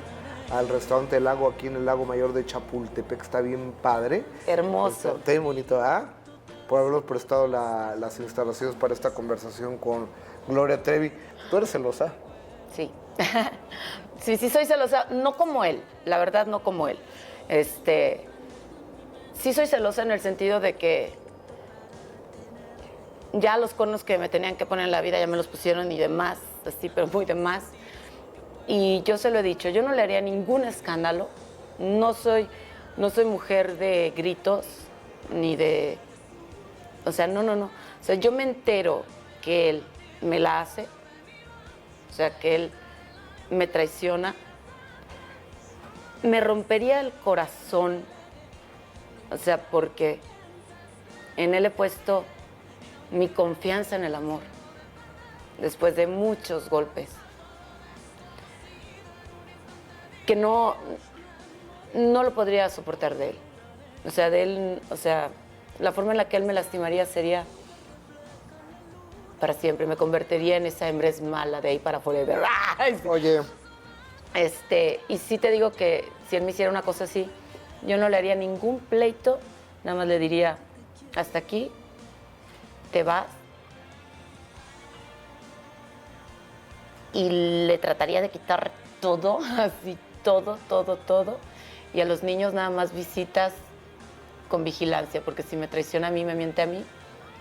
al restaurante El Lago, aquí en el Lago Mayor de Chapultepec, está bien padre. Hermoso. Está bien bonito, ¿ah? Por habernos prestado las instalaciones para esta conversación con Gloria Trevi. ¿Tú eres celosa? Sí. Sí soy celosa, no como él, la verdad no como él. Sí soy celosa en el sentido de que ya los cuernos que me tenían que poner en la vida ya me los pusieron y demás, así, pero muy demás. Y yo se lo he dicho, yo no le haría ningún escándalo, no soy no soy mujer de gritos, ni de... O sea, no. O sea, yo me entero que él me la hace, o sea, que él me traiciona, me rompería el corazón, o sea, porque en él he puesto mi confianza en el amor, después de muchos golpes, que no lo podría soportar de él. O sea, de él, o sea, la forma en la que él me lastimaría sería para siempre. Me convertiría en esa hembra mala de ahí para forever. ¡Ay! Oye, Y sí te digo que si él me hiciera una cosa así, yo no le haría ningún pleito, nada más le diría, hasta aquí, te vas. Y le trataría de quitar todo, así, todo. Y a los niños nada más visitas con vigilancia, porque si me traiciona a mí, me miente a mí,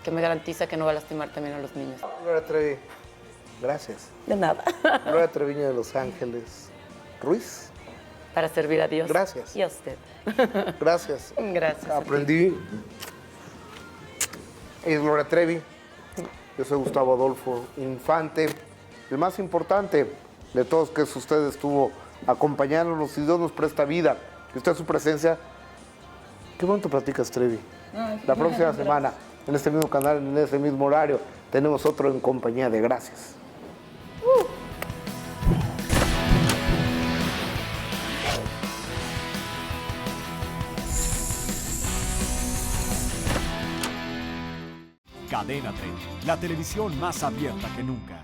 que me garantiza que no va a lastimar también a los niños. Gloria Trevi, gracias. De nada. Gloria Treviño de Los Ángeles Ruiz. Para servir a Dios. Gracias. Y a usted. Gracias. Gracias. Aprendí. Es Gloria Trevi. Yo soy Gustavo Adolfo Infante. El más importante de todos, que es usted, estuvo acompañándonos y Dios nos presta vida. Y usted, su presencia. Qué bonito platicas, Trevi. La próxima semana, en este mismo canal, en este mismo horario, tenemos otro En Compañía de. Gracias. Cadena 30, la televisión más abierta que nunca.